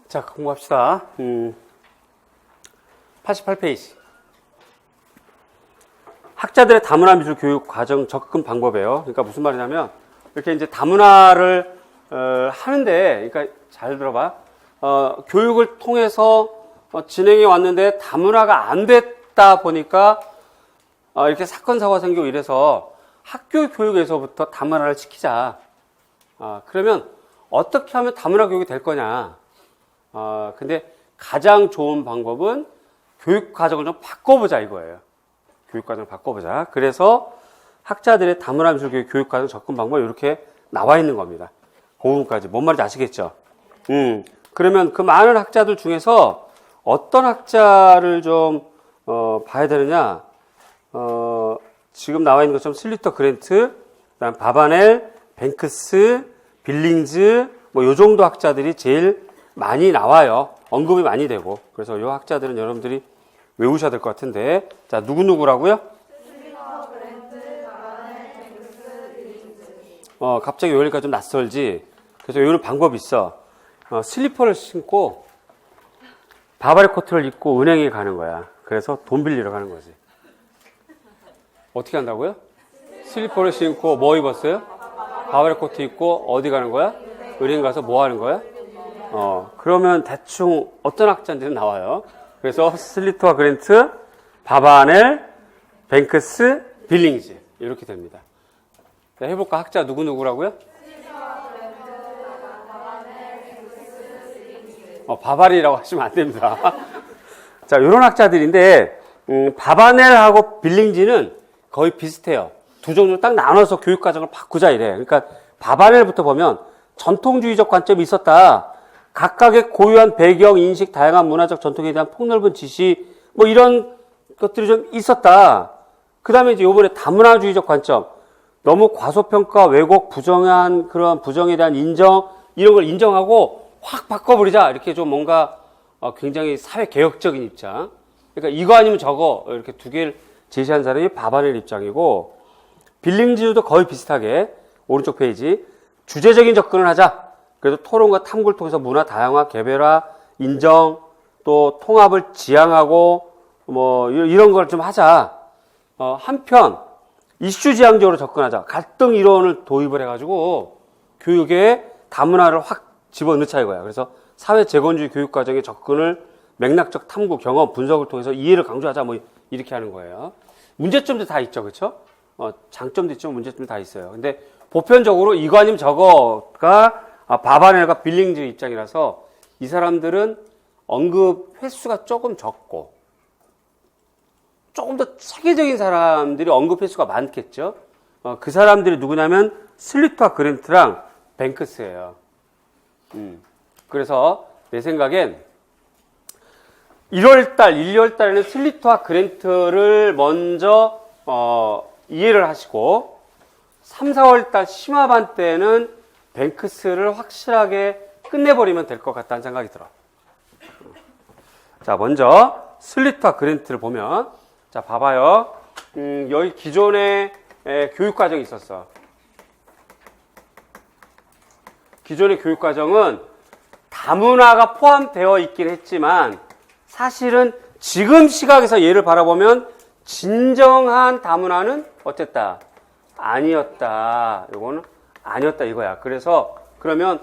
자, 공부합시다. 88페이지. 학자들의 다문화 미술 교육 과정 접근 방법이에요. 그러니까 무슨 말이냐면, 이렇게 이제 다문화를, 하는데, 그러니까 잘 들어봐. 교육을 통해서 진행해 왔는데 다문화가 안 됐다 보니까, 이렇게 사건, 사고가 생기고 이래서 학교 교육에서부터 다문화를 시키자. 그러면 어떻게 하면 다문화 교육이 될 거냐. 근데 가장 좋은 방법은 교육 과정을 좀 바꿔보자 이거예요. 교육 과정을 바꿔보자. 그래서 학자들의 다문화 미술 교육 과정 접근 방법이 이렇게 나와 있는 겁니다. 그 부분까지. 뭔 말인지 아시겠죠? 그러면 그 많은 학자들 중에서 어떤 학자를 좀, 봐야 되느냐. 지금 나와 있는 것처럼 슬리터 그랜트, 그다음 바바넬, 뱅크스, 빌링즈, 뭐 요 정도 학자들이 제일 많이 나와요. 언급이 많이 되고. 그래서 요 학자들은 여러분들이 외우셔야 될 것 같은데. 자, 누구누구라고요? 슬리터, 그랜트, 바바넬, 뱅크스, 빌링즈. 갑자기 외우니까 좀 낯설지. 그래서 외우는 방법이 있어. 슬리퍼를 신고 바바리 코트를 입고 은행에 가는 거야. 그래서 돈 빌리러 가는 거지. 어떻게 한다고요? 슬리퍼를 신고 뭐 입었어요? 바바리 코트 입고 어디 가는 거야? 은행 가서 뭐 하는 거야? 그러면 대충 어떤 학자들은 나와요. 그래서 슬리터와 그랜트, 바바넬, 뱅크스, 빌링즈 이렇게 됩니다. 자, 해볼까? 학자 누구누구라고요? 바바리라고 하시면 안 됩니다. 자, 이런 학자들인데 바바넬하고 빌링즈는 거의 비슷해요. 두 종류 딱 나눠서 교육 과정을 바꾸자 이래. 그러니까 바바넬부터 보면 전통주의적 관점이 있었다. 각각의 고유한 배경, 인식, 다양한 문화적 전통에 대한 폭넓은 지시, 뭐 이런 것들이 좀 있었다. 그 다음에 이제 요번에 다문화주의적 관점, 너무 과소평가, 왜곡, 부정한 그런 부정에 대한 인정, 이런 걸 인정하고 확 바꿔버리자. 이렇게 좀 뭔가 굉장히 사회개혁적인 입장. 그러니까 이거 아니면 저거, 이렇게 두 개를 제시한 사람이 바바넬 입장이고, 빌링즈도 거의 비슷하게, 오른쪽 페이지, 주제적인 접근을 하자. 그래서 토론과 탐구를 통해서 문화 다양화, 개별화, 인정, 또 통합을 지향하고 뭐 이런 걸 좀 하자. 한편 이슈 지향적으로 접근하자. 갈등 이론을 도입을 해가지고 교육에 다문화를 확 집어넣자 이거야. 그래서 사회 재건주의 교육 과정의 접근을 맥락적 탐구, 경험, 분석을 통해서 이해를 강조하자. 뭐 이렇게 하는 거예요. 문제점도 다 있죠, 그렇죠? 장점도 있지만 문제점도 다 있어요. 근데 보편적으로 이거 아니면 저거가 바바넬과 빌링즈 입장이라서 이 사람들은 언급 횟수가 조금 적고 조금 더 체계적인 사람들이 언급 횟수가 많겠죠. 그 사람들이 누구냐면 슬리터와 그랜트랑 뱅크스예요. 그래서 내 생각엔 1월 달에는 슬리터와 그랜트를 먼저 이해를 하시고 3, 4월 달 심화반 때는 뱅크스를 확실하게 끝내버리면 될 것 같다는 생각이 들어. 자, 먼저 슬리터와 그랜트를 보면, 자, 봐봐요. 여기 기존에 교육 과정이 있었어. 기존의 교육 과정은 다문화가 포함되어 있긴 했지만 사실은 지금 시각에서 얘를 바라보면 진정한 다문화는 어땠다? 아니었다. 요거는 아니었다 이거야. 그래서 그러면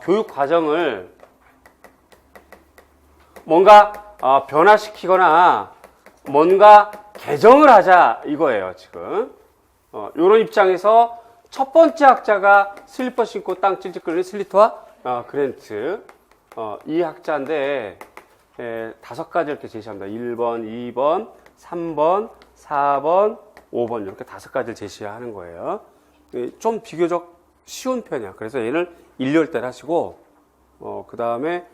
교육 과정을 뭔가 변화시키거나 뭔가 개정을 하자 이거예요 지금. 요런 입장에서 첫 번째 학자가 슬리퍼 신고 땅 찔찔 끓는 슬리터와 그랜트. 이 학자인데 5가지 이렇게 제시합니다. 1번, 2번, 3번, 4번, 5번 이렇게 5가지를 제시하는 거예요. 좀 비교적 쉬운 편이야. 그래서 얘는 1월 달 하시고, 그 다음에,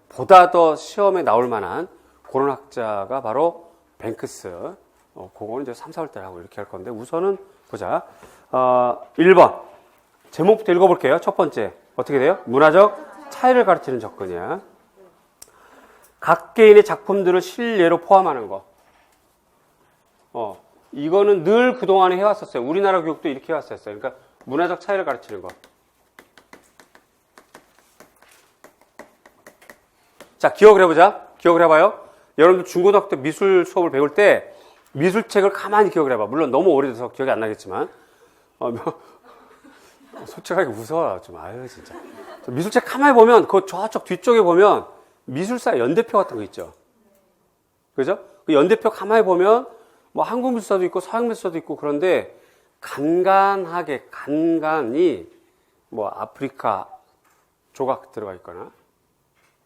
보다 더 시험에 나올 만한 그런 학자가 바로 뱅크스. 그거는 이제 3, 4월 달 하고 이렇게 할 건데, 우선은 보자. 1번. 제목부터 읽어볼게요. 첫 번째. 어떻게 돼요? 문화적 차이를 가르치는 접근이야. 각 개인의 작품들을 실례로 포함하는 거. 이거는 늘 그동안에 해왔었어요. 우리나라 교육도 이렇게 해왔었어요. 그러니까 문화적 차이를 가르치는 거. 자, 기억을 해보자. 기억을 해봐요. 여러분들 중고등학교 때 미술 수업을 배울 때 미술책을 가만히 기억을 해봐. 물론 너무 오래돼서 기억이 안 나겠지만. 솔직하게 웃어. 좀, 아유, 진짜. 미술책 가만히 보면, 그 저쪽 뒤쪽에 보면 미술사 연대표 같은 거 있죠. 그죠? 그 연대표 가만히 보면 뭐 한국미술사도 있고 서양미술사도 있고 그런데 간간히 뭐 아프리카 조각 들어가 있거나,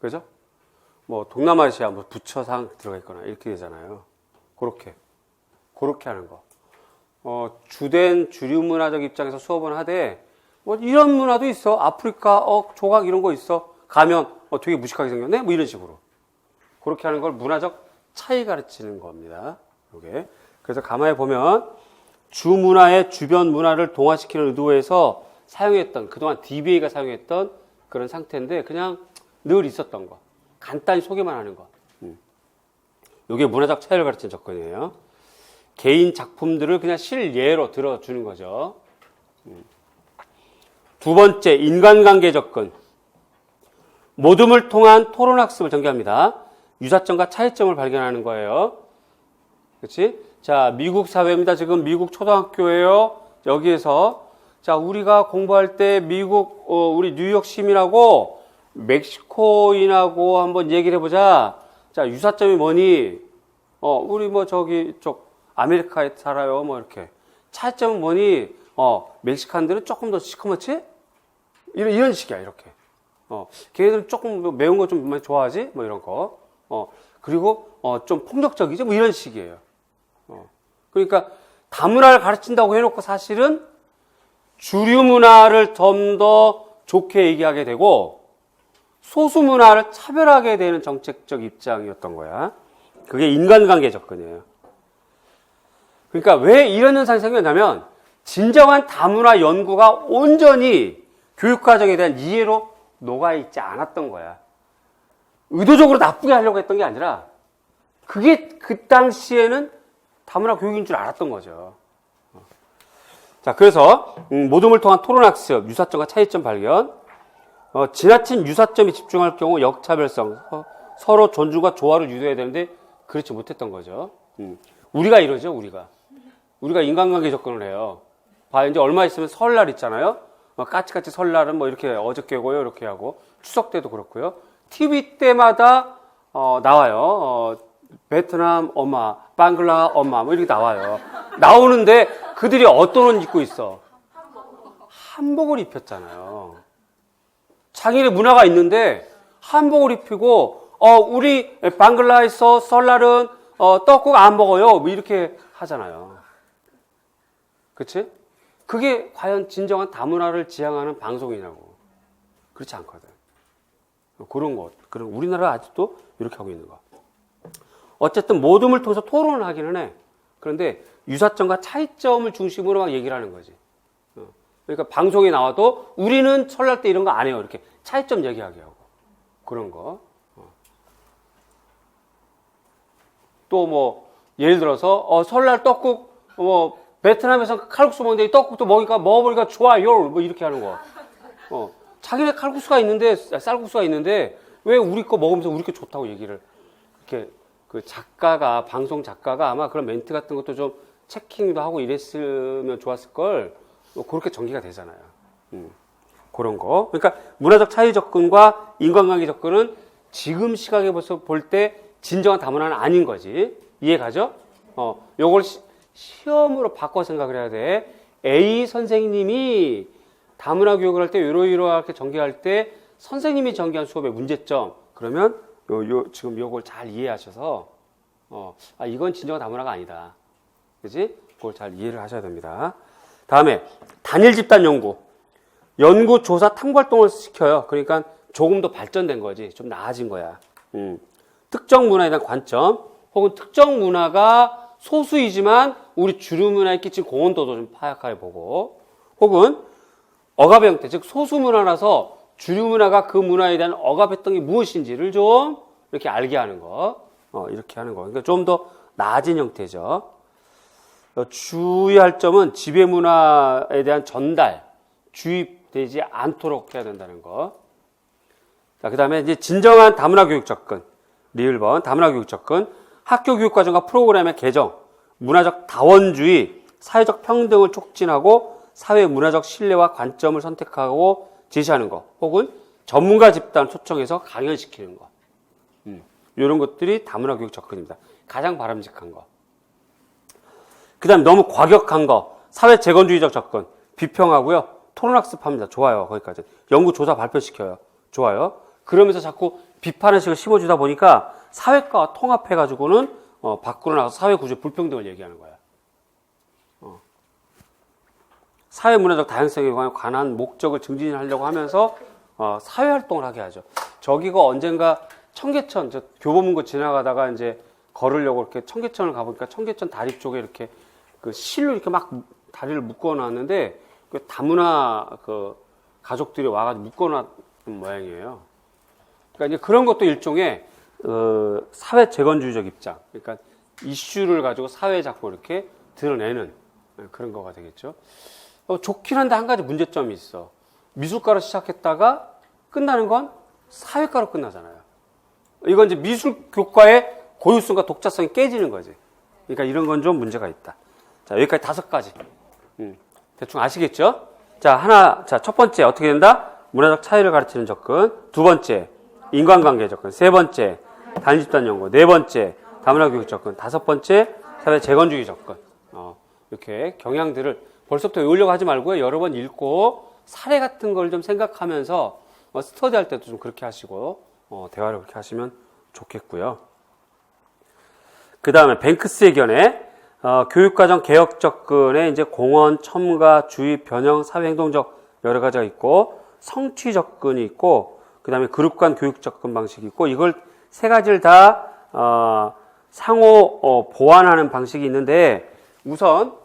그죠? 뭐 동남아시아 뭐 부처상 들어가 있거나 이렇게 되잖아요. 그렇게 하는 거. 주된 주류 문화적 입장에서 수업은 하되 뭐 이런 문화도 있어. 아프리카 조각 이런 거 있어. 가면 되게 무식하게 생겼네. 뭐 이런 식으로. 그렇게 하는 걸 문화적 차이 가르치는 겁니다. 요게. 그래서 가만히 보면 주문화의 주변 문화를 동화시키는 의도에서 사용했던, 그동안 DBA가 사용했던 그런 상태인데 그냥 늘 있었던 거. 간단히 소개만 하는 거. 이게 문화적 차이를 가르치는 접근이에요. 개인 작품들을 그냥 실예로 들어주는 거죠. 두 번째, 인간관계 접근. 모둠을 통한 토론학습을 전개합니다. 유사점과 차이점을 발견하는 거예요. 그렇지? 자, 미국 사회입니다. 지금 미국 초등학교예요. 여기에서 자, 우리가 공부할 때 미국 우리 뉴욕 시민하고 멕시코인하고 한번 얘기를 해보자. 자, 유사점이 뭐니? 우리 뭐 저기 쪽 아메리카에 살아요. 뭐 이렇게. 차이점은 뭐니? 멕시칸들은 조금 더 시커멓지? 이런 식이야, 이렇게. 걔네들은 조금 뭐 매운 거 좀 좋아하지? 뭐 이런 거. 그리고 좀 폭력적이지? 뭐 이런 식이에요. 그러니까 다문화를 가르친다고 해놓고 사실은 주류 문화를 좀 더 좋게 얘기하게 되고 소수 문화를 차별하게 되는 정책적 입장이었던 거야. 그게 인간관계 접근이에요. 그러니까 왜 이런 현상이 생겼냐면 진정한 다문화 연구가 온전히 교육과정에 대한 이해로 녹아있지 않았던 거야. 의도적으로 나쁘게 하려고 했던 게 아니라 그게 그 당시에는 다문화 교육인 줄 알았던 거죠. 자, 그래서 모둠을 통한 토론학습, 유사점과 차이점 발견, 지나친 유사점에 집중할 경우 역차별성, 서로 존중과 조화를 유도해야 되는데 그렇지 못했던 거죠. 우리가 이러죠, 우리가 인간관계 접근을 해요. 봐, 이제 얼마 있으면 설날 있잖아요. 까치까치 설날은 뭐 이렇게 어저께고요, 이렇게 하고 추석 때도 그렇고요. TV 때마다 나와요. 베트남 엄마, 방글라 엄마 뭐 이렇게 나와요. 나오는데 그들이 어떤 옷 입고 있어? 한복을 입혔잖아요. 자기네 문화가 있는데 한복을 입히고 우리 방글라에서 설날은 떡국 안 먹어요. 뭐 이렇게 하잖아요. 그치? 그게 과연 진정한 다문화를 지향하는 방송이냐고. 그렇지 않거든. 그런 것. 그런 우리나라 아직도 이렇게 하고 있는 거. 어쨌든 모둠을 통해서 토론을 하기는 해. 그런데 유사점과 차이점을 중심으로 막 얘기를 하는 거지. 그러니까 방송에 나와도 우리는 설날 때 이런 거 안 해요. 이렇게 차이점 얘기하게 하고. 그런 거. 또 뭐 예를 들어서 설날 떡국 뭐 베트남에서 칼국수 먹는데 이 떡국도 먹어보니까 좋아요. 뭐 이렇게 하는 거. 자기네 칼국수가 있는데 쌀국수가 있는데 왜 우리 거 먹으면서 우리 거 좋다고 얘기를 이렇게 그 작가가 방송 작가가 아마 그런 멘트 같은 것도 좀 체킹도 하고 이랬으면 좋았을 걸. 그렇게 전개가 되잖아요. 그런 거. 그러니까 문화적 차이 접근과 인간관계 접근은 지금 시각에 볼 때 진정한 다문화는 아닌 거지. 이해 가죠? 요걸 시험으로 바꿔 생각을 해야 돼. A 선생님이 다문화 교육을 할 때 이러이러하게 전개할 때 선생님이 전개한 수업의 문제점. 그러면 지금 요걸 잘 이해하셔서 이건 진정한 다문화가 아니다. 그지? 그걸 잘 이해를 하셔야 됩니다. 다음에 단일 집단 연구. 연구, 조사, 탐구 활동을 시켜요. 그러니까 조금 더 발전된 거지. 좀 나아진 거야. 특정 문화에 대한 관점, 혹은 특정 문화가 소수이지만 우리 주류 문화에 끼친 공헌도도 좀 파악해 보고, 혹은 억압의 형태, 즉 소수 문화라서 주류 문화가 그 문화에 대한 억압했던 게 무엇인지를 좀 이렇게 알게 하는 거, 이렇게 하는 거. 그러니까 좀 더 나아진 형태죠. 주의할 점은 지배 문화에 대한 전달, 주입되지 않도록 해야 된다는 거. 자, 그 다음에 이제 진정한 다문화 교육 접근. 리을번, 다문화 교육 접근. 학교 교육 과정과 프로그램의 개정, 문화적 다원주의, 사회적 평등을 촉진하고 사회 문화적 신뢰와 관점을 선택하고 제시하는 것, 혹은 전문가 집단 초청해서 강연시키는 것. 이런 것들이 다문화 교육 접근입니다. 가장 바람직한 거. 그 다음에 너무 과격한 거, 사회 재건주의적 접근, 비평하고요. 토론학습합니다. 좋아요. 거기까지. 연구조사 발표시켜요. 좋아요. 그러면서 자꾸 비판의 식을 심어주다 보니까 사회과와 통합해가지고는 밖으로 나가서 사회구조 불평등을 얘기하는 거야. 사회문화적 다양성에 관한 목적을 증진하려고 하면서 사회활동을 하게 하죠. 저기가 언젠가 청계천, 저 교보문고 지나가다가 이제 걸으려고 이렇게 청계천을 가보니까 청계천 다리 쪽에 이렇게 그 실로 이렇게 막 다리를 묶어놨는데 그 다문화 그 가족들이 와가지고 묶어놨던 모양이에요. 그러니까 이제 그런 것도 일종의 사회 재건주의적 입장. 그러니까 이슈를 가지고 사회에 자꾸 이렇게 드러내는 그런 거가 되겠죠. 좋긴 한데 한 가지 문제점이 있어. 미술과로 시작했다가 끝나는 건 사회과로 끝나잖아요. 이건 이제 미술교과의 고유성과 독자성이 깨지는 거지. 그러니까 이런 건 좀 문제가 있다. 자, 여기까지 5가지. 대충 아시겠죠? 자, 첫 번째, 어떻게 된다? 문화적 차이를 가르치는 접근. 두 번째, 인간관계 접근. 세 번째, 단집단 연구. 네 번째, 다문화 교육 접근. 다섯 번째, 사회 재건주의 접근. 이렇게 경향들을 벌써부터 외우려고 하지 말고요. 여러 번 읽고 사례 같은 걸 좀 생각하면서 스터디 할 때도 좀 그렇게 하시고, 대화를 그렇게 하시면 좋겠고요. 그 다음에 뱅크스의 견해. 교육과정 개혁 접근에 이제 공헌, 첨가, 주의, 변형, 사회행동적 여러 가지가 있고, 성취 접근이 있고, 그 다음에 그룹 간 교육 접근 방식이 있고, 이걸 세 가지를 다, 상호, 보완하는 방식이 있는데, 우선,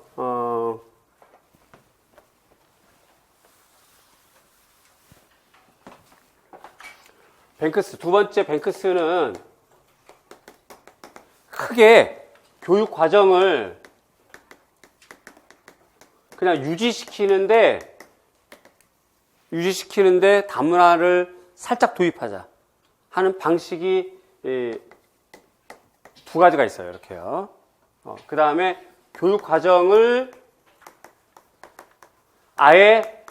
뱅크스, 두 번째 뱅크스는 크게 교육 과정을 그냥 유지시키는데 다문화를 살짝 도입하자 하는 방식이 두 가지가 있어요. 이렇게요. 그 다음에 교육 과정을 아예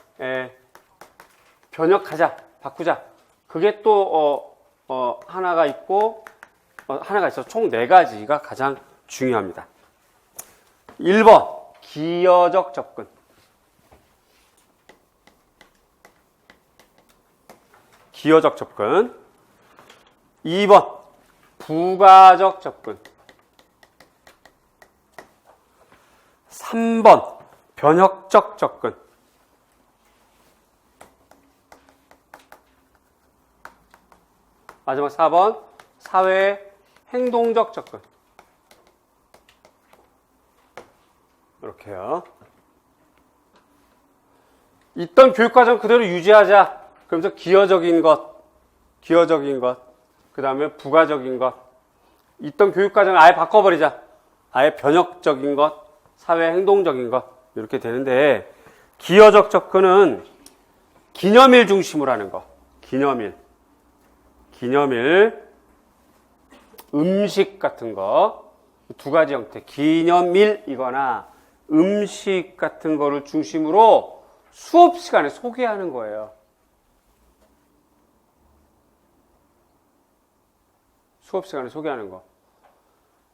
변혁하자, 바꾸자. 그게 또 하나가 있고 하나가 있어서 총 4가지가 가장 중요합니다. 1번 기여적 접근. 기여적 접근. 2번 부가적 접근. 3번 변혁적 접근. 마지막 4번 사회 행동적 접근. 이렇게요. 있던 교육과정 그대로 유지하자. 그러면서 기여적인 것, 그 다음에 부가적인 것. 있던 교육과정을 아예 바꿔버리자. 아예 변혁적인 것, 사회 행동적인 것. 이렇게 되는데, 기여적 접근은 기념일 중심으로 하는 거. 기념일, 음식 같은 거. 두 가지 형태. 기념일이거나 음식 같은 거를 중심으로 수업 시간에 소개하는 거예요. 수업 시간에 소개하는 거.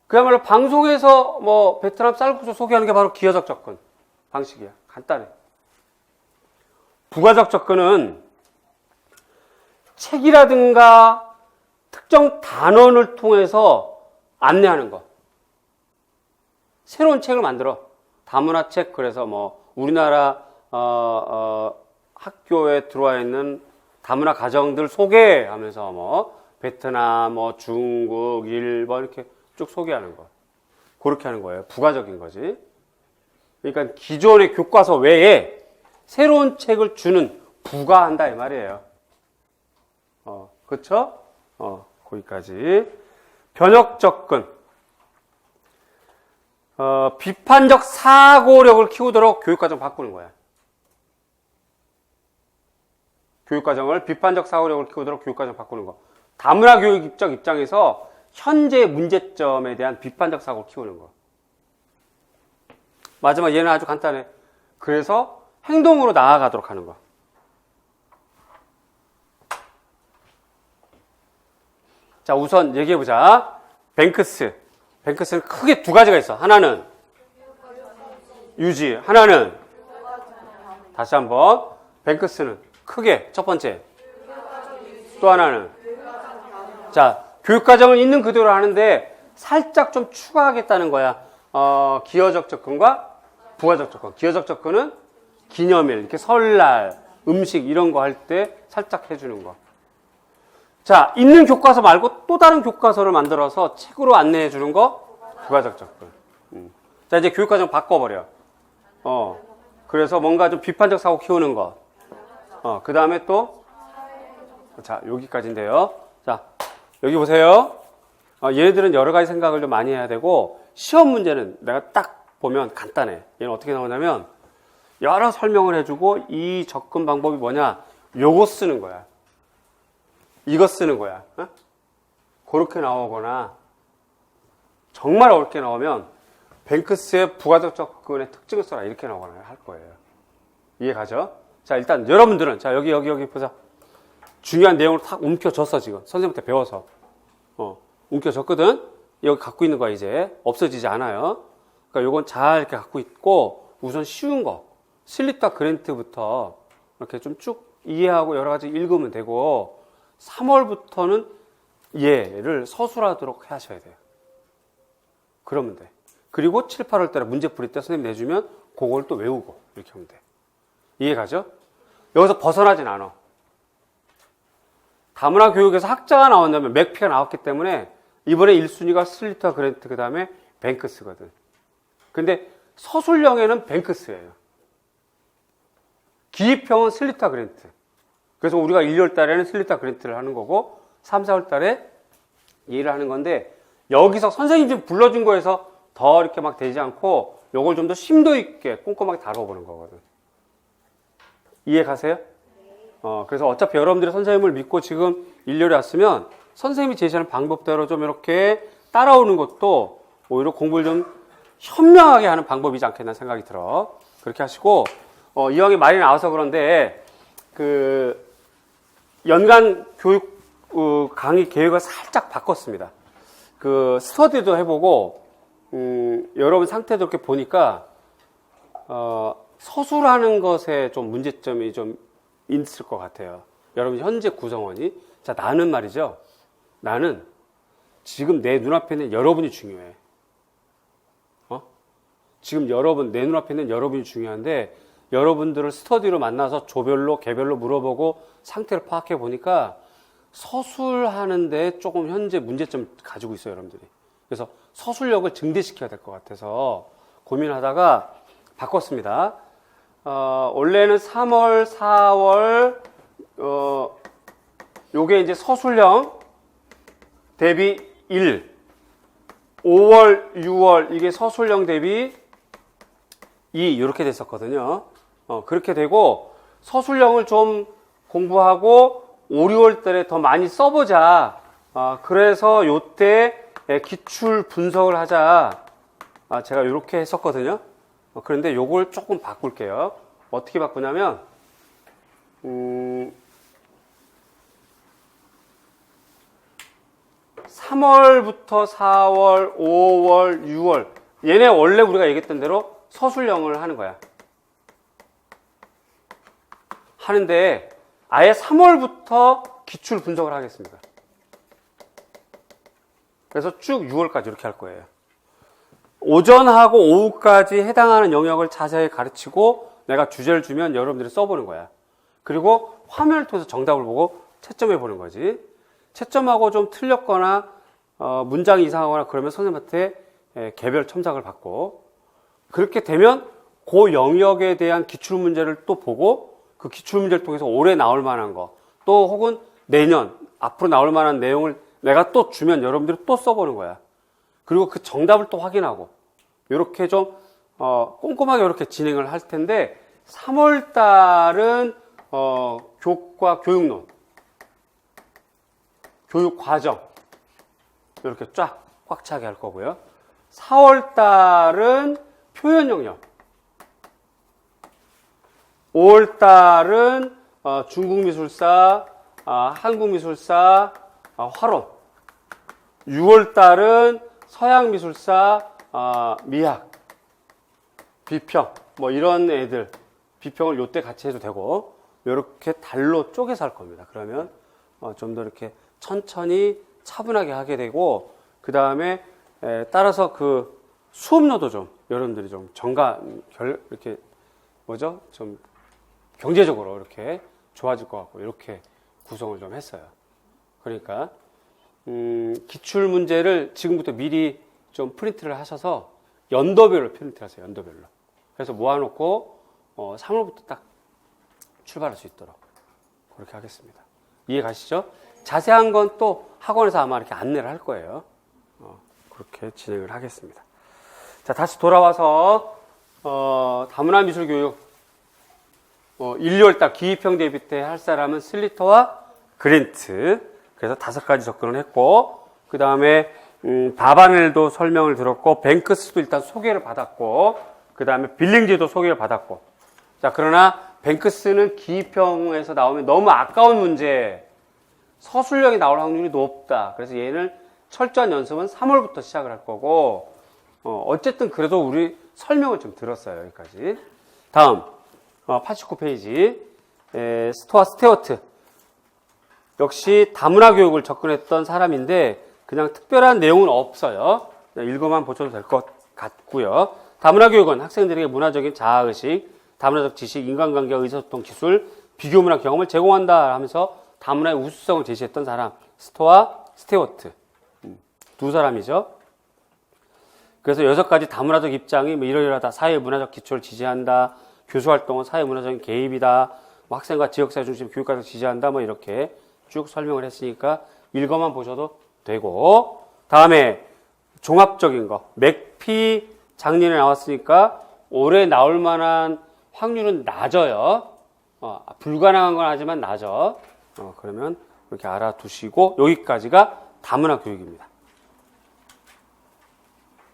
그야말로 방송에서 뭐 베트남 쌀국수 소개하는 게 바로 기여적 접근 방식이야. 간단해. 부가적 접근은 책이라든가 특정 단원을 통해서 안내하는 거. 새로운 책을 만들어. 다문화 책, 그래서 뭐 우리나라 학교에 들어와 있는 다문화 가정들 소개하면서 뭐 베트남, 뭐 중국, 일본 이렇게 쭉 소개하는 거. 그렇게 하는 거예요. 부가적인 거지. 그러니까 기존의 교과서 외에 새로운 책을 주는 부가한다 이 말이에요. 그렇죠? 거기까지. 변혁 접근. 비판적 사고력을 키우도록 교육과정 바꾸는 거야. 교육과정을 비판적 사고력을 키우도록 교육과정 바꾸는 거. 다문화 교육적 입장에서 현재 문제점에 대한 비판적 사고를 키우는 거. 마지막 얘는 아주 간단해. 그래서 행동으로 나아가도록 하는 거. 자, 우선 얘기해보자. 뱅크스. 뱅크스는 크게 두 가지가 있어. 하나는 유지, 하나는 다시 한번. 뱅크스는 크게 첫 번째. 또 하나는 자, 교육과정을 있는 그대로 하는데 살짝 좀 추가하겠다는 거야. 기여적 접근과 부가적 접근. 기여적 접근은 기념일, 이렇게 설날, 음식 이런 거 할 때 살짝 해주는 거. 자, 있는 교과서 말고 또 다른 교과서를 만들어서 책으로 안내해 주는 거, 부가적 접근. 자, 이제 교육과정 바꿔버려. 그래서 뭔가 좀 비판적 사고 키우는 거. 그 다음에 또, 자, 여기까지인데요. 자, 여기 보세요. 얘네들은 여러 가지 생각을 좀 많이 해야 되고, 시험 문제는 내가 딱 보면 간단해. 얘는 어떻게 나오냐면, 여러 설명을 해주고, 이 접근 방법이 뭐냐, 요거 쓰는 거야. 이거 쓰는 거야. 그렇게 나오거나, 정말 어렵게 나오면, 뱅크스의 부가적 접근의 특징을 써라. 이렇게 나오거나 할 거예요. 이해 가죠? 자, 일단 여러분들은, 자, 여기 보자. 중요한 내용을 탁 움켜줬어, 지금. 선생님한테 배워서. 움켜줬거든? 여기 갖고 있는 거야, 이제. 없어지지 않아요. 그러니까 요건 잘 이렇게 갖고 있고, 우선 쉬운 거. 슬립과 그랜트부터 이렇게 좀 쭉 이해하고 여러 가지 읽으면 되고, 3월부터는 얘를 서술하도록 하셔야 돼요. 그러면 돼. 그리고 7, 8월 달에 문제 풀이 때 선생님 내주면 그걸 또 외우고 이렇게 하면 돼. 이해 가죠? 여기서 벗어나진 않아. 다문화 교육에서 학자가 나온다면 맥피가 나왔기 때문에 이번에 1순위가 슬리터 그랜트 그 다음에 뱅크스거든. 근데 서술형에는 뱅크스예요. 기입형은 슬리터 그랜트. 그래서 우리가 1월 달에는 슬리터 그랜트를 하는 거고 3, 4월 달에 얘를 하는 건데 여기서 선생님 지금 불러준 거에서 더 이렇게 막 되지 않고 요걸 좀 더 심도 있게 꼼꼼하게 다뤄보는 거거든. 이해 가세요? 그래서 어차피 여러분들이 선생님을 믿고 지금 1년에 왔으면 선생님이 제시하는 방법대로 좀 이렇게 따라오는 것도 오히려 공부를 좀 현명하게 하는 방법이지 않겠나 생각이 들어. 그렇게 하시고, 이왕에 말이 나와서 그런데, 연간 교육, 강의 계획을 살짝 바꿨습니다. 스터디도 해보고, 여러분 상태도 이렇게 보니까, 서술하는 것에 좀 문제점이 좀 있을 것 같아요. 여러분 현재 구성원이. 자, 나는 말이죠. 나는 지금 내 눈앞에 있는 여러분이 중요해. 지금 내 눈앞에 있는 여러분이 중요한데, 여러분들을 스터디로 만나서 조별로, 개별로 물어보고 상태를 파악해 보니까 서술하는데 조금 현재 문제점 가지고 있어요, 여러분들이. 그래서 서술력을 증대시켜야 될 것 같아서 고민하다가 바꿨습니다. 원래는 3월, 4월, 요게 이제 서술형 대비 1, 5월, 6월, 이게 서술형 대비 2, 이렇게 됐었거든요. 그렇게 되고, 서술형을 좀 공부하고, 5, 6월 달에 더 많이 써보자. 그래서 요때 기출 분석을 하자. 제가 이렇게 했었거든요. 그런데 요걸 조금 바꿀게요. 어떻게 바꾸냐면, 3월부터 4월, 5월, 6월. 얘네 원래 우리가 얘기했던 대로 서술형을 하는 거야. 하는데, 아예 3월부터 기출 분석을 하겠습니다. 그래서 쭉 6월까지 이렇게 할 거예요. 오전하고 오후까지 해당하는 영역을 자세히 가르치고 내가 주제를 주면 여러분들이 써보는 거야. 그리고 화면을 통해서 정답을 보고 채점해 보는 거지. 채점하고 좀 틀렸거나 문장이 이상하거나 그러면 선생님한테 개별 첨삭을 받고, 그렇게 되면 그 영역에 대한 기출문제를 또 보고 그 기출문제를 통해서 올해 나올 만한 거, 또 혹은 내년 앞으로 나올 만한 내용을 내가 또 주면 여러분들이 또 써보는 거야. 그리고 그 정답을 또 확인하고 이렇게 좀 꼼꼼하게 이렇게 진행을 할 텐데, 3월 달은 교과, 교육론, 교육과정 이렇게 쫙 꽉 차게 할 거고요. 4월 달은 표현 영역, 5월 달은 중국미술사, 한국미술사, 화론, 6월 달은 서양미술사, 미학, 비평, 뭐 이런 애들, 비평을 요때 같이 해도 되고, 이렇게 달로 쪼개서 할 겁니다. 그러면 좀 더 이렇게 천천히 차분하게 하게 되고, 그 다음에 따라서 그 수업료도 좀 여러분들이 좀 이렇게 뭐죠? 좀 경제적으로 이렇게 좋아질 것 같고 이렇게 구성을 좀 했어요. 그러니까 기출 문제를 지금부터 미리 좀 프린트를 하셔서 연도별로 프린트를 하세요. 연도별로. 그래서 모아놓고 3월부터 딱 출발할 수 있도록 그렇게 하겠습니다. 이해 가시죠? 자세한 건 또 학원에서 아마 이렇게 안내를 할 거예요. 그렇게 진행을 하겠습니다. 자, 다시 돌아와서 다문화 미술 교육 1, 2월달 기입형 대비 때 할 사람은 슬리터와 그랜트. 그래서 5가지 접근을 했고, 그 다음에 바바넬도 설명을 들었고, 뱅크스도 일단 소개를 받았고, 그 다음에 빌링지도 소개를 받았고. 자, 그러나 뱅크스는 기입형에서 나오면 너무 아까운 문제, 서술형이 나올 확률이 높다. 그래서 얘는 철저한 연습은 3월부터 시작을 할 거고, 어쨌든 그래도 우리 설명을 좀 들었어요. 여기까지. 다음 89페이지 스토아 스테어트. 역시 다문화 교육을 접근했던 사람인데 그냥 특별한 내용은 없어요. 읽어만 보셔도 될 것 같고요. 다문화 교육은 학생들에게 문화적인 자아의식, 다문화적 지식, 인간관계, 의사소통 기술, 비교문화 경험을 제공한다 하면서 다문화의 우수성을 제시했던 사람, 스토아 스테어트. 두 사람이죠. 그래서 6가지 다문화적 입장이 뭐 이러이러하다. 사회 문화적 기초를 지지한다. 교수 활동은 사회 문화적인 개입이다. 뭐 학생과 지역사회 중심 교육과정을 지지한다. 뭐 이렇게 쭉 설명을 했으니까 읽어만 보셔도 되고, 다음에 종합적인 거. 맥피 작년에 나왔으니까 올해 나올 만한 확률은 낮아요. 불가능한 건 하지만 낮아. 그러면 이렇게 알아두시고, 여기까지가 다문화 교육입니다.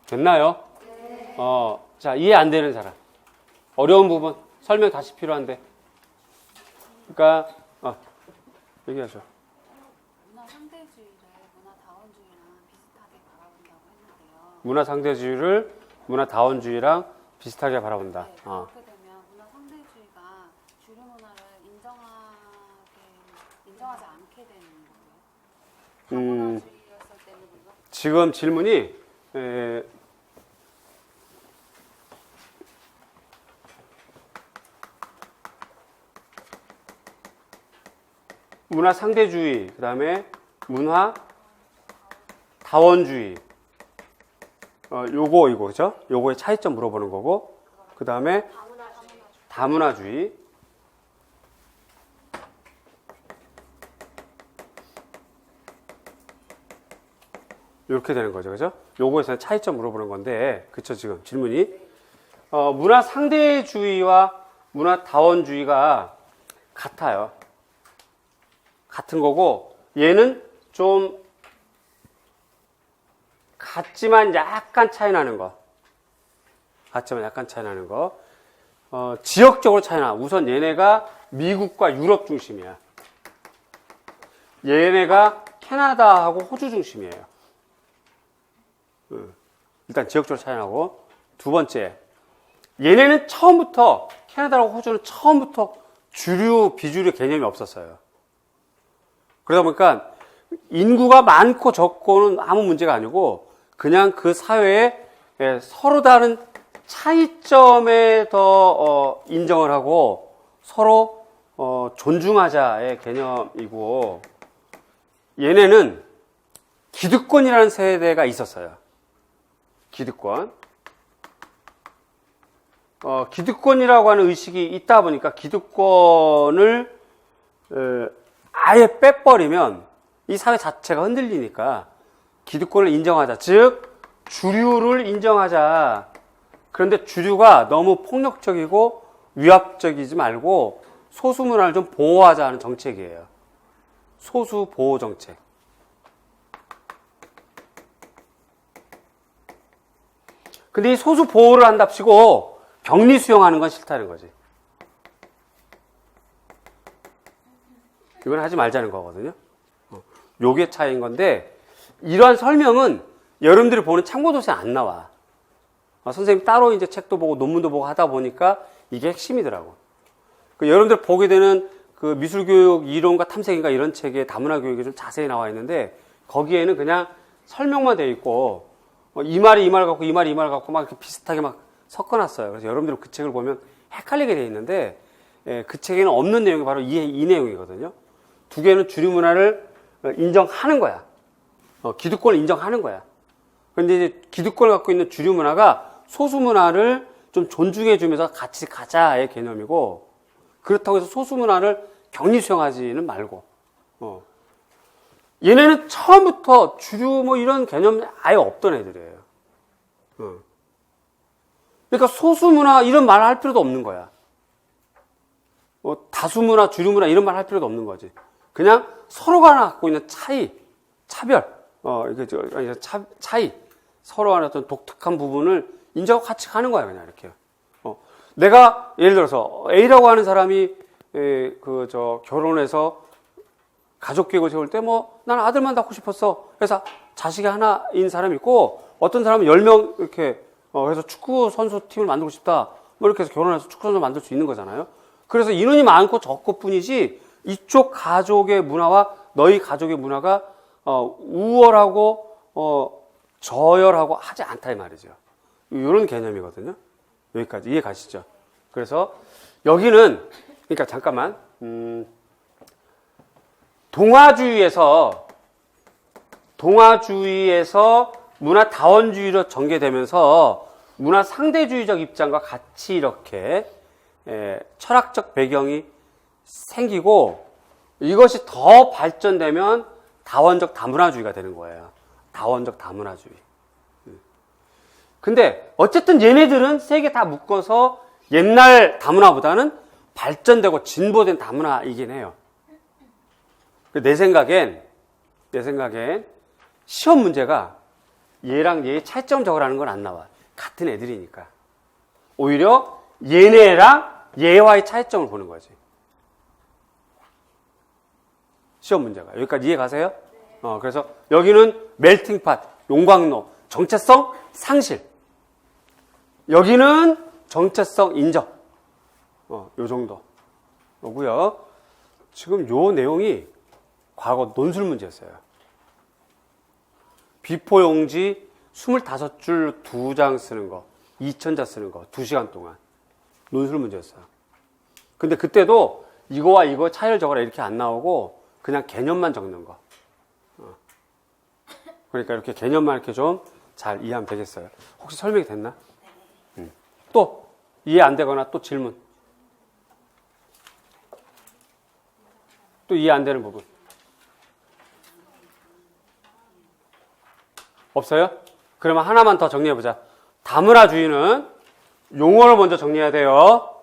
됐나요? 네. 자, 이해 안 되는 사람. 어려운 부분, 설명 다시 필요한데. 그러니까, 얘기하죠. 문화 상대주의를 문화 다원주의랑 비슷하게 바라본다고 했는데요. 문화 상대주의를 문화 다원주의랑 비슷하게 바라본다. 네, 그렇게 되면 문화 상대주의가 주류 문화를 인정하지 않게 되는 거예요. 다문화주의였을 때는 뭔가? 지금 질문이 문화 상대주의, 그 다음에 문화 다원주의. 이거죠? 요거의 차이점 물어보는 거고, 그 다음에 다문화주의. 이렇게 되는 거죠. 그죠? 요거에서 차이점 물어보는 건데, 그쵸, 지금 질문이. 문화 상대주의와 문화 다원주의가 같아요. 같은 거고, 얘는 좀 같지만 약간 차이 나는 거. 같지만 약간 차이 나는 거. 지역적으로 차이 나. 우선 얘네가 미국과 유럽 중심이야. 얘네가 캐나다하고 호주 중심이에요. 일단 지역적으로 차이 나고. 두 번째, 얘네는 처음부터, 캐나다하고 호주는 처음부터 주류, 비주류 개념이 없었어요. 그러다 보니까 인구가 많고 적고는 아무 문제가 아니고 그냥 그 사회에 서로 다른 차이점에 더 인정을 하고 서로 존중하자의 개념이고, 얘네는 기득권이라는 세대가 있었어요. 기득권. 기득권이라고 하는 의식이 있다 보니까 기득권을 아예 빼버리면 이 사회 자체가 흔들리니까 기득권을 인정하자. 즉, 주류를 인정하자. 그런데 주류가 너무 폭력적이고 위압적이지 말고 소수 문화를 좀 보호하자는 정책이에요. 소수 보호 정책. 근데 이 소수 보호를 한답시고 격리 수용하는 건 싫다는 거지. 이건 하지 말자는 거거든요. 요게 차이인 건데, 이러한 설명은 여러분들이 보는 참고도서에 안 나와. 선생님 따로 이제 책도 보고 논문도 보고 하다 보니까 이게 핵심이더라고. 여러분들 보게 되는 그 미술교육 이론과 탐색인가 이런 책에 다문화 교육이 좀 자세히 나와 있는데, 거기에는 그냥 설명만 돼 있고, 이 말이 이 말 같고 이 말이 이 말 같고 막 이렇게 비슷하게 막 섞어놨어요. 그래서 여러분들은 그 책을 보면 헷갈리게 돼 있는데, 그 책에는 없는 내용이 바로 이 내용이거든요. 두 개는 주류 문화를 인정하는 거야. 기득권을 인정하는 거야. 근데 이제 기득권을 갖고 있는 주류 문화가 소수 문화를 좀 존중해 주면서 같이 가자의 개념이고, 그렇다고 해서 소수 문화를 격리 수용하지는 말고, 얘네는 처음부터 주류 뭐 이런 개념 아예 없던 애들이에요. 그러니까 소수 문화 이런 말 할 필요도 없는 거야. 다수 문화, 주류 문화 이런 말 할 필요도 없는 거지. 그냥 서로가 갖고 있는 차이, 차별, 차이, 서로 간의 어떤 독특한 부분을 인정하고 같이 가는 거야, 그냥 이렇게. 내가 예를 들어서 A라고 하는 사람이 결혼해서 가족 계획을 세울 때 난 아들만 낳고 싶었어. 그래서 자식이 하나인 사람이 있고, 어떤 사람은 10명 이렇게 해서 축구 선수 팀을 만들고 싶다. 뭐 이렇게 해서 결혼해서 축구 선수 만들 수 있는 거잖아요. 그래서 인원이 많고 적고 뿐이지 이쪽 가족의 문화와 너희 가족의 문화가 우월하고 저열하고 하지 않다 이 말이죠. 이런 개념이거든요. 여기까지 이해 가시죠? 그래서 여기는 그러니까 잠깐만 동아주의에서 문화 다원주의로 전개되면서 문화 상대주의적 입장과 같이 이렇게 철학적 배경이 생기고, 이것이 더 발전되면 다원적 다문화주의가 되는 거예요. 다원적 다문화주의. 근데 어쨌든 얘네들은 세 개 다 묶어서 옛날 다문화보다는 발전되고 진보된 다문화이긴 해요. 내 생각엔 시험 문제가 얘랑 얘의 차이점 적으라는 건 안 나와. 같은 애들이니까. 오히려 얘네랑 얘와의 차이점을 보는 거지. 시험 문제가. 여기까지 이해 가세요? 그래서 여기는 멜팅팟, 용광로, 정체성 상실. 여기는 정체성 인정. 요 정도고요. 지금 요 내용이 과거 논술 문제였어요. 비포 용지 25줄 2장 쓰는 거, 2천자 쓰는 거, 2시간 동안. 논술 문제였어요. 근데 그때도 이거와 이거 차이를 적어라 이렇게 안 나오고 그냥 개념만 적는 거. 그러니까 이렇게 개념만 이렇게 좀 잘 이해하면 되겠어요. 혹시 설명이 됐나? 또 이해 안 되거나 또 질문. 또 이해 안 되는 부분. 없어요? 그러면 하나만 더 정리해보자. 다문화주의는 용어를 먼저 정리해야 돼요.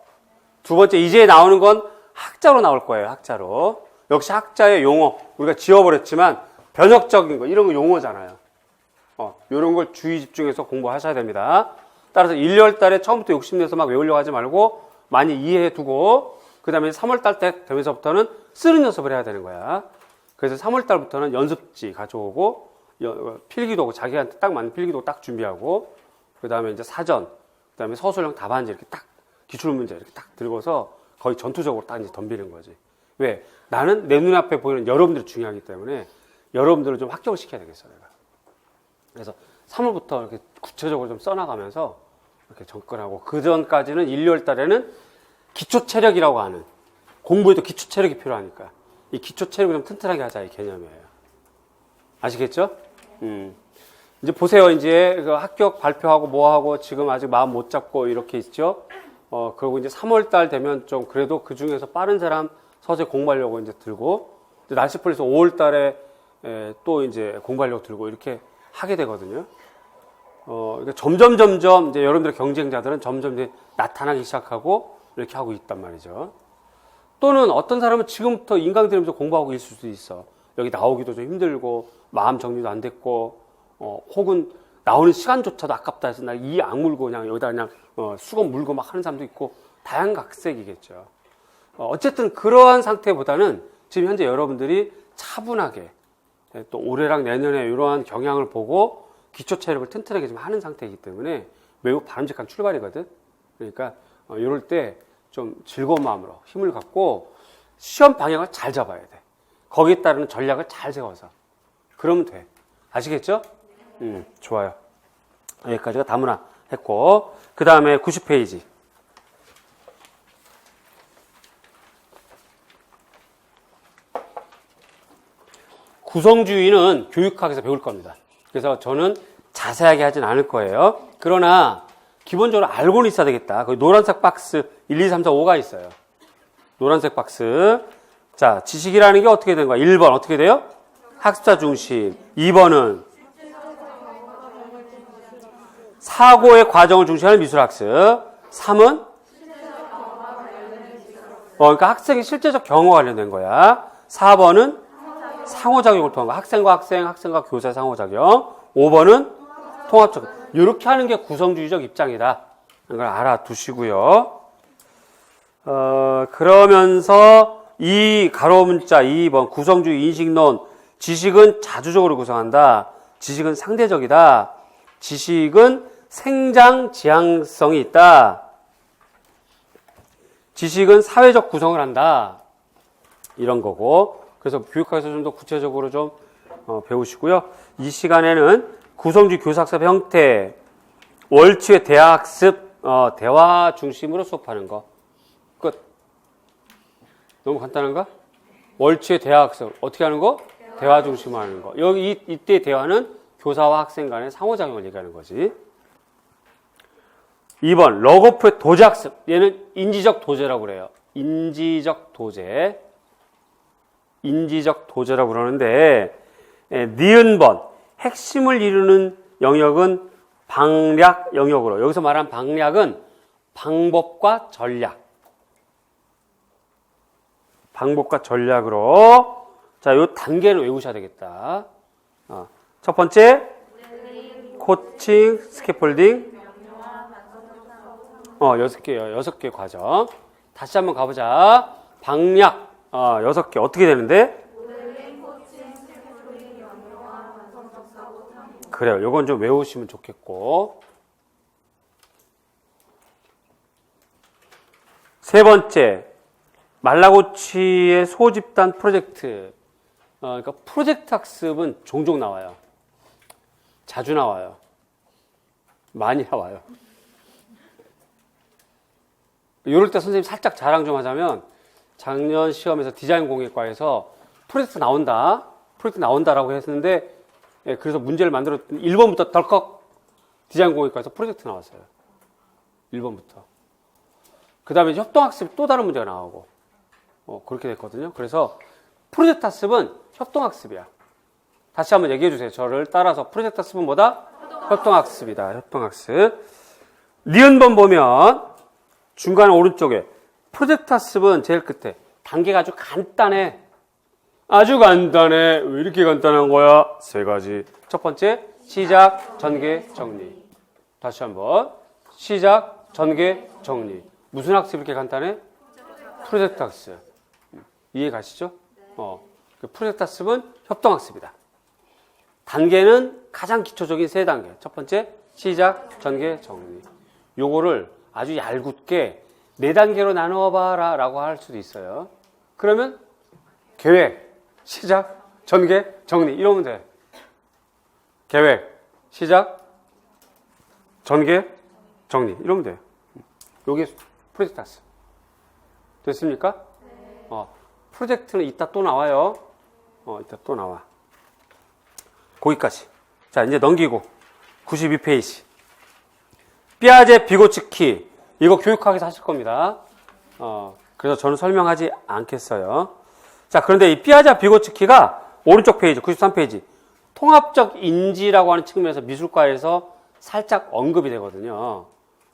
두 번째, 이제 나오는 건 학자로 나올 거예요. 학자로. 역시 학자의 용어. 우리가 지워버렸지만 변혁적인 거, 이런 거 용어잖아요. 이런 걸 주의 집중해서 공부하셔야 됩니다. 따라서 1, 2월 달에 처음부터 욕심내서 막 외우려고 하지 말고 많이 이해해 두고, 그 다음에 3월 달 때 되면서부터는 쓰는 연습을 해야 되는 거야. 그래서 3월 달부터는 연습지 가져오고, 필기도 하고, 자기한테 딱 맞는 필기도 딱 준비하고, 그 다음에 이제 사전, 그 다음에 서술형 답안지 이렇게 딱, 기출문제 이렇게 딱 들고서 거의 전투적으로 딱 이제 덤비는 거지. 왜? 나는 내 눈앞에 보이는 여러분들이 중요하기 때문에 여러분들을 좀 합격을 시켜야 되겠어, 내가. 그래서 3월부터 이렇게 구체적으로 좀 써나가면서 이렇게 접근하고, 그 전까지는 1, 2월 달에는 기초 체력이라고 하는, 공부에도 기초 체력이 필요하니까 이 기초 체력을 좀 튼튼하게 하자, 이 개념이에요. 아시겠죠? 이제 보세요. 이제 그 합격 발표하고 뭐하고 지금 아직 마음 못 잡고 이렇게 있죠? 그리고 이제 3월 달 되면 좀 그래도 그 중에서 빠른 사람 서재 공부하려고 이제 들고, 이제 날씨 풀려서 5월 달에 또 이제 공부하려고 들고 이렇게 하게 되거든요. 그러니까 점점 이제 여러분들의 경쟁자들은 점점 이제 나타나기 시작하고 이렇게 하고 있단 말이죠. 또는 어떤 사람은 지금부터 인강 들으면서 공부하고 있을 수도 있어. 여기 나오기도 좀 힘들고 마음 정리도 안 됐고 혹은 나오는 시간조차도 아깝다 해서 나 이 악물고 그냥 여기다 그냥 수건 물고 막 하는 사람도 있고 다양각색이겠죠. 어쨌든 그러한 상태보다는 지금 현재 여러분들이 차분하게 또 올해랑 내년에 이러한 경향을 보고 기초 체력을 튼튼하게 좀 하는 상태이기 때문에 매우 바람직한 출발이거든. 그러니까 이럴 때 좀 즐거운 마음으로 힘을 갖고 시험 방향을 잘 잡아야 돼. 거기에 따르는 전략을 잘 세워서 그러면 돼. 아시겠죠? 좋아요. 여기까지가 다문화 했고 그 다음에 90페이지. 구성주의는 교육학에서 배울 겁니다. 그래서 저는 자세하게 하진 않을 거예요. 그러나 기본적으로 알고는 있어야 되겠다. 거기 노란색 박스 1, 2, 3, 4, 5가 있어요. 노란색 박스. 자, 지식이라는 게 어떻게 된 거야? 1번 어떻게 돼요? 학습자 중심. 2번은 사고의 과정을 중시하는 미술학습. 3은 그러니까 학생의 실제적 경험과 관련된 거야. 4번은 상호작용을 통한 거. 학생과 학생, 학생과 교사의 상호작용. 5번은 통합적. 이렇게 하는 게 구성주의적 입장이다. 이걸 알아두시고요. 그러면서 이 가로 문자 2번 구성주의 인식론. 지식은 자주적으로 구성한다. 지식은 상대적이다. 지식은 생장 지향성이 있다. 지식은 사회적 구성을 한다. 이런 거고. 그래서 교육학에서 좀 더 구체적으로 좀 배우시고요. 이 시간에는 구성주의 교사학습 형태, 월추의 대화학습, 대화 중심으로 수업하는 거. 끝. 너무 간단한가? 월추의 대화학습. 어떻게 하는 거? 대화 중심으로 하는 거. 여기 이때 대화는 교사와 학생 간의 상호작용을 얘기하는 거지. 2번 러거프의 도제학습. 얘는 인지적 도제라고 그래요. 인지적 도제. 인지적 도제라고 그러는데 니은번 핵심을 이루는 영역은 방략 영역으로. 여기서 말한 방략은 방법과 전략. 방법과 전략으로. 자, 요 단계는 외우셔야 되겠다. 첫 번째 코칭, 스캐폴딩. 6개 과정. 다시 한번 가보자. 방략 6개 어떻게 되는데? 그래요. 요건 좀 외우시면 좋겠고. 세 번째, 말라고치의 소집단 프로젝트. 그러니까 프로젝트 학습은 종종 나와요. 자주 나와요. 많이 나와요. 이럴 때 선생님 살짝 자랑 좀 하자면 작년 시험에서 디자인 공예과에서 프로젝트 나온다라고 했는데 그래서 문제를 만들었더니 1번부터 덜컥 디자인 공예과에서 프로젝트 나왔어요. 1번부터. 그 다음에 협동학습 또 다른 문제가 나오고 그렇게 됐거든요. 그래서 프로젝트 학습은 협동학습이야. 다시 한번 얘기해 주세요. 저를 따라서 프로젝트 학습은 뭐다? 협동학습이다. 협동학습. 니은번 보면 중간 오른쪽에 프로젝트 학습은 제일 끝에 단계가 아주 간단해. 아주 간단해. 왜 이렇게 간단한 거야? 세 가지. 첫 번째, 시작, 전개, 정리. 다시 한번. 시작, 전개, 정리. 무슨 학습이 이렇게 간단해? 프로젝트 학습. 이해 가시죠? 프로젝트 학습은 협동학습이다. 단계는 가장 기초적인 세 단계. 첫 번째, 시작, 전개, 정리. 요거를 아주 얄궂게 4단계로 나누어봐라 라고 할 수도 있어요. 그러면 계획, 시작, 전개, 정리 이러면 돼. 계획, 시작, 전개, 정리 이러면 돼. 요게 프로젝트 학습. 됐습니까? 프로젝트는 이따 또 나와요. 이따 또 나와. 거기까지. 자, 이제 넘기고 92페이지. 삐아제 비고치키. 이거 교육학에서 하실 겁니다. 그래서 저는 설명하지 않겠어요. 자, 그런데 이 삐아제 비고치키가 오른쪽 페이지, 93페이지. 통합적 인지라고 하는 측면에서 미술과에서 살짝 언급이 되거든요.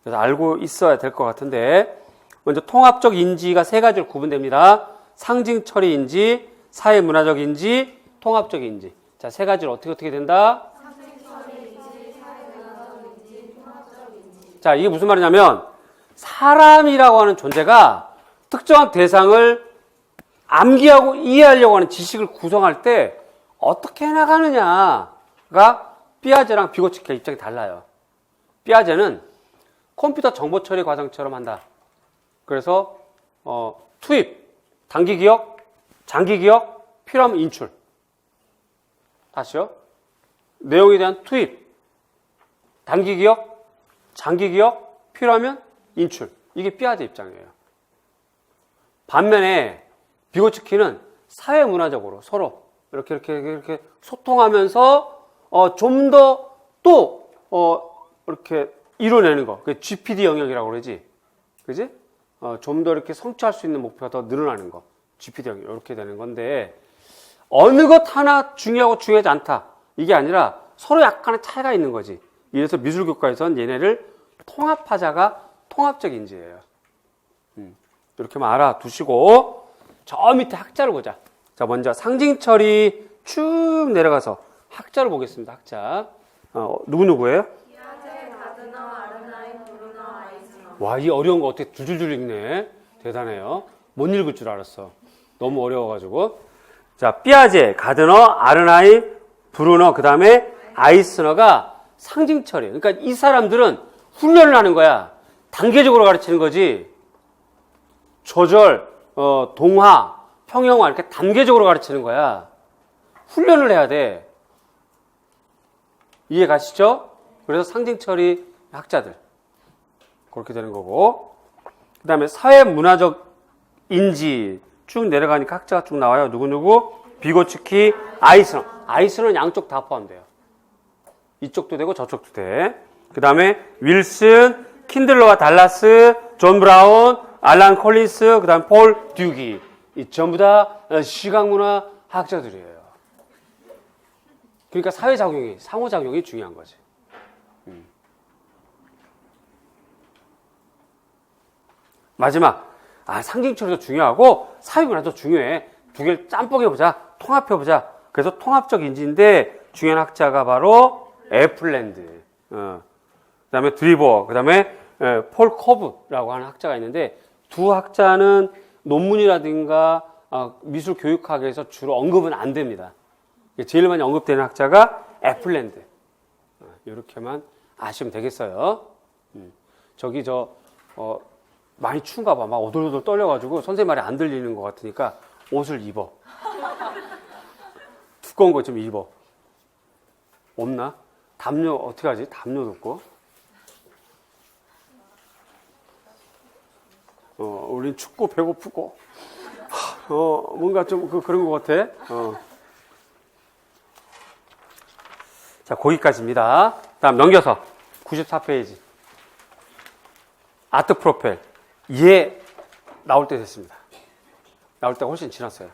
그래서 알고 있어야 될 것 같은데, 먼저 통합적 인지가 세 가지로 구분됩니다. 상징 처리 인지, 사회 문화적 인지, 통합적 인지. 자, 세 가지로 어떻게 된다? 자, 이게 무슨 말이냐면 사람이라고 하는 존재가 특정한 대상을 암기하고 이해하려고 하는 지식을 구성할 때 어떻게 나가느냐가 피아제랑 비고치키의 입장이 달라요. 피아제는 컴퓨터 정보 처리 과정처럼 한다. 그래서 투입, 단기 기억, 장기 기억, 필요하면 인출. 다시요. 내용에 대한 투입, 단기 기억, 장기 기억, 필요하면 인출. 이게 피아제 입장이에요. 반면에 비고치키는 사회 문화적으로 서로 이렇게 소통하면서 좀 더 이렇게 이뤄내는 거. 그게 GPD 영역이라고 그러지. 그지? 좀 더 이렇게 성취할 수 있는 목표가 더 늘어나는 거. GPD 영역. 이렇게 되는 건데, 어느 것 하나 중요하고 중요하지 않다. 이게 아니라 서로 약간의 차이가 있는 거지. 이래서 미술교과에서는 얘네를 통합하자가 통합적 인지예요. 이렇게만 알아두시고, 저 밑에 학자를 보자. 자, 먼저 상징 처리 쭉 내려가서 학자를 보겠습니다. 학자. 누구예요? 피아제, 가드너, 아르나인, 브루너, 아이스너. 와, 이 어려운 거 어떻게 줄줄줄 읽네. 대단해요. 못 읽을 줄 알았어. 너무 어려워가지고. 자, 피아제, 가드너, 아르나인, 브루너, 그 다음에 아이스너가 상징 처리. 그러니까 이 사람들은 훈련을 하는 거야. 단계적으로 가르치는 거지. 조절, 동화, 평형화 이렇게 단계적으로 가르치는 거야. 훈련을 해야 돼. 이해 가시죠? 그래서 상징 처리 학자들. 그렇게 되는 거고. 그 다음에 사회 문화적 인지 쭉 내려가니까 학자가 쭉 나와요. 누구? 비고치키, 아이스너. 아이스너는 양쪽 다 포함돼요. 이쪽도 되고 저쪽도 돼. 그 다음에 윌슨, 킨들러와 달라스, 존 브라운, 알란 콜린스, 그 다음에 폴 듀기. 이 전부 다 시각문화 학자들이에요. 그러니까 사회작용이, 상호작용이 중요한 거지. 마지막, 상징처리도 중요하고 사회문화도 중요해. 두 개를 짬뽕해보자, 통합해보자. 그래서 통합적 인지인데 중요한 학자가 바로 애플랜드, 그 다음에 드리버, 그 다음에 폴 커브라고 하는 학자가 있는데, 두 학자는 논문이라든가 미술 교육학에서 주로 언급은 안 됩니다. 제일 많이 언급되는 학자가 애플랜드. 이렇게만 아시면 되겠어요. 저기 많이 추운가 봐. 막 오돌오돌 떨려가지고 선생님 말이 안 들리는 것 같으니까 옷을 입어. 두꺼운 거 좀 입어. 없나? 담요 어떻게 하지? 담요도 없고. 우린 춥고 배고프고 뭔가 좀 그런 것 같아. 자, 거기까지입니다. 다음 넘겨서 94페이지. 아트 프로펠. 얘 나올 때 됐습니다. 나올 때가 훨씬 지났어요.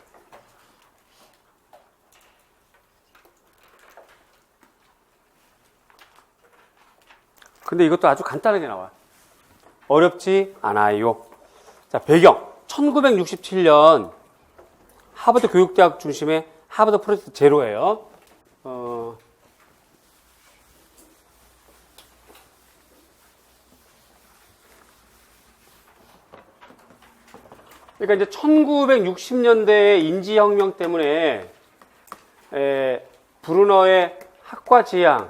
근데 이것도 아주 간단하게 나와요. 어렵지 않아요. 자, 배경. 1967년 하버드 교육대학 중심의 하버드 프로젝트 제로예요. 그러니까 이제 1960년대의 인지혁명 때문에 브루너의 학과 지향도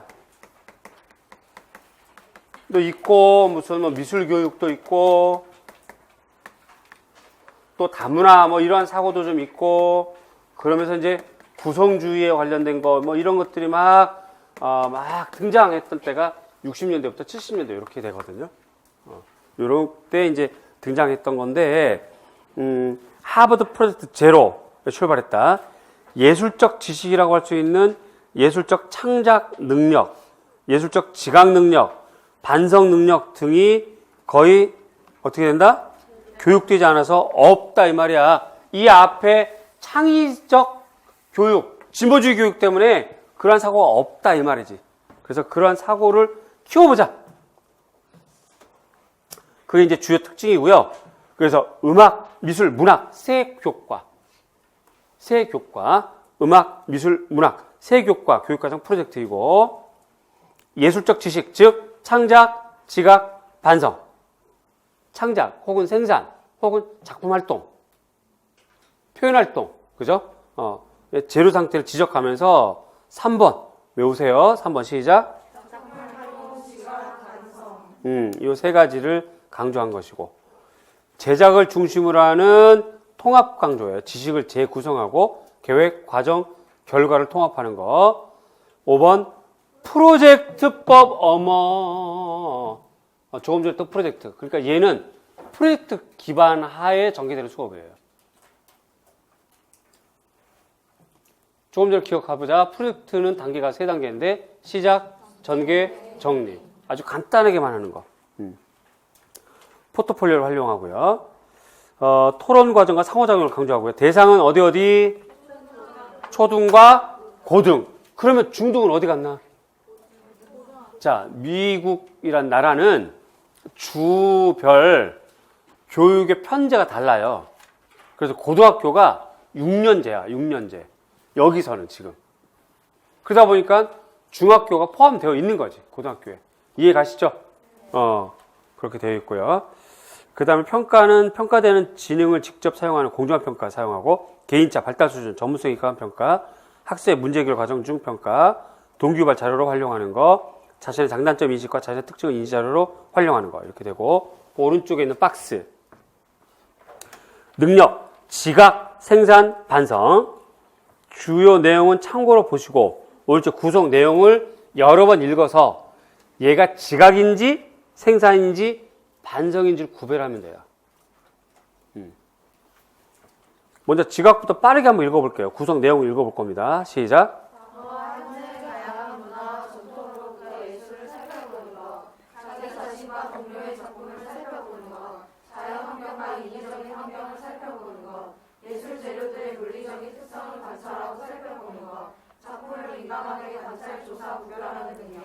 있고, 무슨 뭐 미술 교육도 있고, 또 다문화 뭐 이러한 사고도 좀 있고, 그러면서 이제 구성주의에 관련된 거 뭐 이런 것들이 막 등장했던 때가 60년대부터 70년대 이렇게 되거든요. 요런 때 이제 등장했던 건데, 하버드 프로젝트 제로 출발했다. 예술적 지식이라고 할 수 있는 예술적 창작 능력, 예술적 지각 능력, 반성 능력 등이 거의 어떻게 된다? 교육되지 않아서 없다 이 말이야. 이 앞에 창의적 교육, 진보주의 교육 때문에 그러한 사고가 없다 이 말이지. 그래서 그러한 사고를 키워보자. 그게 이제 주요 특징이고요. 그래서 음악, 미술, 문학, 세교과, 음악, 미술, 문학, 세교과 교육과정 프로젝트이고, 예술적 지식, 즉 창작, 지각, 반성, 창작 혹은 생산 혹은 작품 활동, 표현 활동, 그죠? 재료 상태를 지적하면서 3번 외우세요. 3번 시작. 이 세 가지를 강조한 것이고, 제작을 중심으로 하는 통합 강조예요. 지식을 재구성하고 계획, 과정, 결과를 통합하는 거. 5번 프로젝트법. 조금 전에 또 프로젝트. 그러니까 얘는 프로젝트 기반 하에 전개되는 수업이에요. 조금 전에 기억해보자. 프로젝트는 단계가 3단계인데 시작, 전개, 정리. 아주 간단하게만 하는 거. 포트폴리오를 활용하고요. 토론 과정과 상호작용을 강조하고요. 대상은 어디? 초등과 고등. 그러면 중등은 어디 갔나? 자, 미국이란 나라는 주별 교육의 편제가 달라요. 그래서 고등학교가 6년제야, 6년제. 여기서는 지금. 그러다 보니까 중학교가 포함되어 있는 거지, 고등학교에. 이해 가시죠? 그렇게 되어 있고요. 그 다음에 평가는 평가되는 지능을 직접 사용하는 공정한 평가 사용하고, 개인차, 발달 수준, 전문성이 강한 평가, 학생 문제 해결 과정 중 평가, 동기유발 자료로 활용하는 거, 자신의 장단점 인식과 자신의 특징을 인지 자료로 활용하는 거, 이렇게 되고, 오른쪽에 있는 박스. 능력, 지각, 생산, 반성. 주요 내용은 참고로 보시고, 오른쪽 구성 내용을 여러 번 읽어서 얘가 지각인지 생산인지 반성인지를 구별하면 돼요. 먼저 지각부터 빠르게 한번 읽어볼게요. 구성 내용을 읽어볼 겁니다. 시작.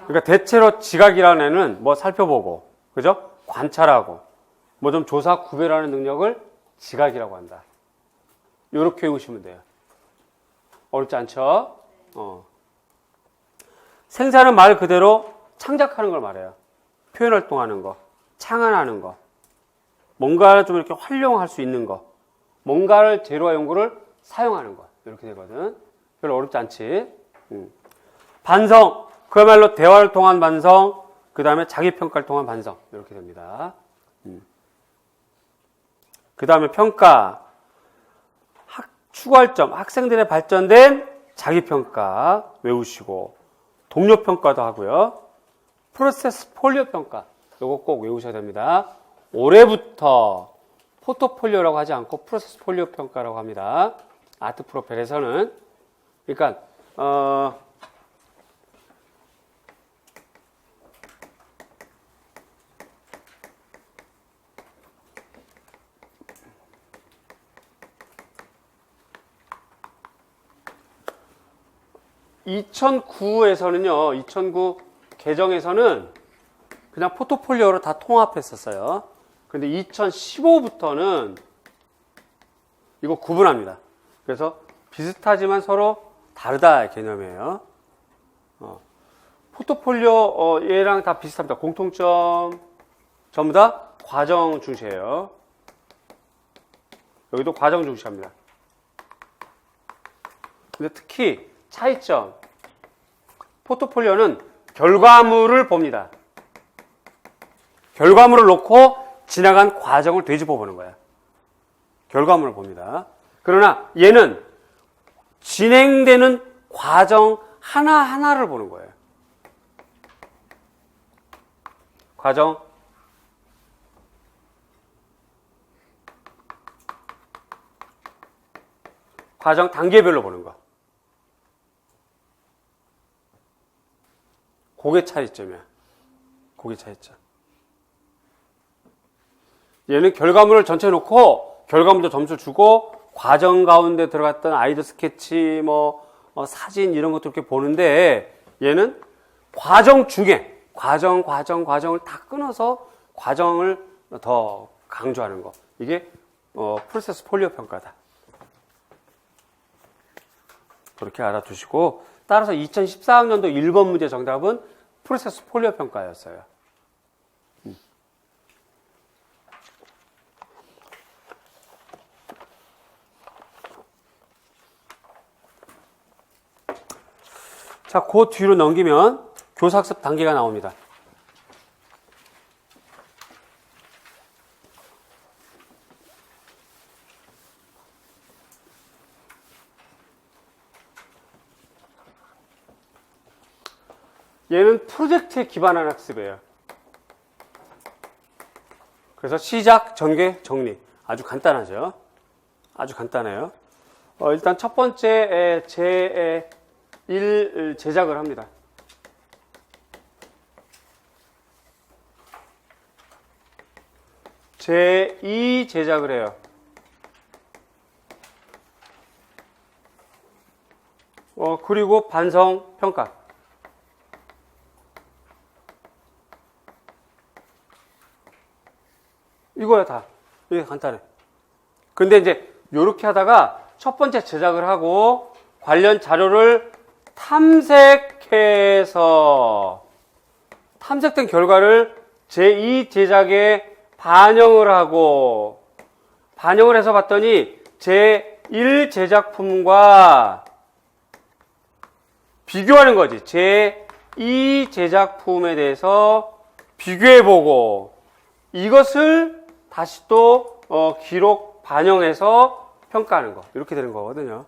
그러니까 대체로 지각이라는 애는 뭐 살펴보고, 그죠? 관찰하고, 뭐 좀 조사, 구별하는 능력을 지각이라고 한다. 요렇게 외우시면 돼요. 어렵지 않죠? 생산은 말 그대로 창작하는 걸 말해요. 표현 활동하는 거, 창안하는 거, 뭔가를 좀 이렇게 활용할 수 있는 거, 뭔가를 재료와 연구를 사용하는 거, 이렇게 되거든. 별로 어렵지 않지? 반성, 그야말로 대화를 통한 반성, 그 다음에 자기평가를 통한 반성, 이렇게 됩니다. 그 다음에 평가, 추구할 점, 학생들의 발전된 자기평가 외우시고, 동료평가도 하고요. 프로세스 폴리오 평가, 이거 꼭 외우셔야 됩니다. 올해부터 포트폴리오라고 하지 않고 프로세스 폴리오 평가라고 합니다. 아트 프로펠에서는. 그러니까 2009에서는요, 2009 개정에서는 그냥 포트폴리오로 다 통합했었어요. 근데 2015부터는 이거 구분합니다. 그래서 비슷하지만 서로 다르다 개념이에요. 포트폴리오 얘랑 다 비슷합니다. 공통점 전부 다 과정 중시예요. 여기도 과정 중시합니다. 근데 특히 차이점, 포트폴리오는 결과물을 봅니다. 결과물을 놓고 지나간 과정을 되짚어 보는 거야. 결과물을 봅니다. 그러나 얘는 진행되는 과정 하나하나를 보는 거예요. 과정 단계별로 보는 거. 그게 차이점이야. 그게 차이점. 얘는 결과물을 전체 놓고 결과물도 점수 주고 과정 가운데 들어갔던 아이디어 스케치, 사진 이런 것도 이렇게 보는데 얘는 과정 중에 과정을 다 끊어서 과정을 더 강조하는 거. 이게 프로세스 폴리오 평가다. 그렇게 알아두시고, 따라서 2014학년도 1번 문제 정답은 프로세스 폴리오 평가였어요. 자, 그 뒤로 넘기면 교사학습 단계가 나옵니다. 얘는 프로젝트에 기반한 학습이에요. 그래서 시작, 전개, 정리. 아주 간단하죠. 아주 간단해요. 일단 첫 번째 제1 제작을 합니다. 제2 제작을 해요. 그리고 반성, 평가. 이거야, 다. 이게 간단해. 근데 이제, 요렇게 하다가 첫 번째 제작을 하고, 관련 자료를 탐색해서, 탐색된 결과를 제2 제작에 반영을 하고, 반영을 해서 봤더니, 제1 제작품과 비교하는 거지. 제2 제작품에 대해서 비교해보고, 이것을 다시 또 기록 반영해서 평가하는 거. 이렇게 되는 거거든요.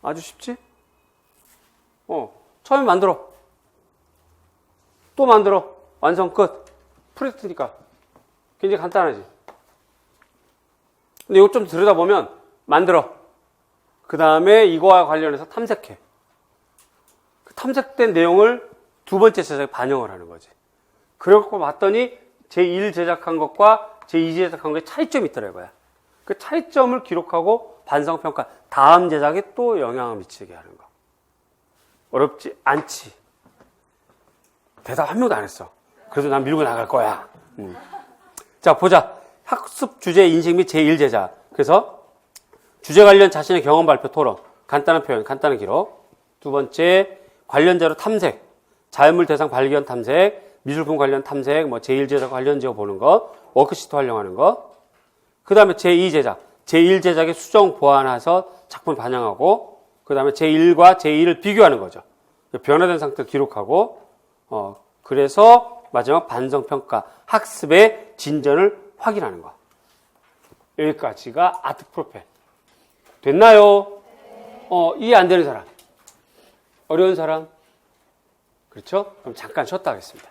아주 쉽지? 처음에 만들어. 또 만들어. 완성 끝. 프로젝트니까. 굉장히 간단하지. 근데 이거 좀 들여다보면 만들어. 그 다음에 이거와 관련해서 탐색해. 그 탐색된 내용을 두 번째 제작에 반영을 하는 거지. 그러고 봤더니 제1 제작한 것과 제2 제작한 것에 차이점이 있더라고요. 그 차이점을 기록하고 반성평가, 다음 제작에 또 영향을 미치게 하는 거. 어렵지 않지. 대답 한 명도 안 했어. 그래도 난 밀고 나갈 거야. 자, 보자. 학습 주제 인식 및 제1 제작. 그래서 주제 관련 자신의 경험 발표 토론. 간단한 표현, 간단한 기록. 두 번째, 관련 자료 탐색. 자연물 대상 발견 탐색. 미술품 관련 탐색, 제1 제작 관련 지어 보는 거, 워크시트 활용하는 거. 그 다음에 제2 제작, 제1 제작에 수정 보완해서 작품 반영하고, 그 다음에 제1과 제2를 비교하는 거죠. 변화된 상태를 기록하고, 그래서 마지막 반성평가, 학습의 진전을 확인하는 거. 여기까지가 아트 프로펠. 됐나요? 이해 안 되는 사람? 어려운 사람? 그렇죠? 그럼 잠깐 쉬었다 하겠습니다.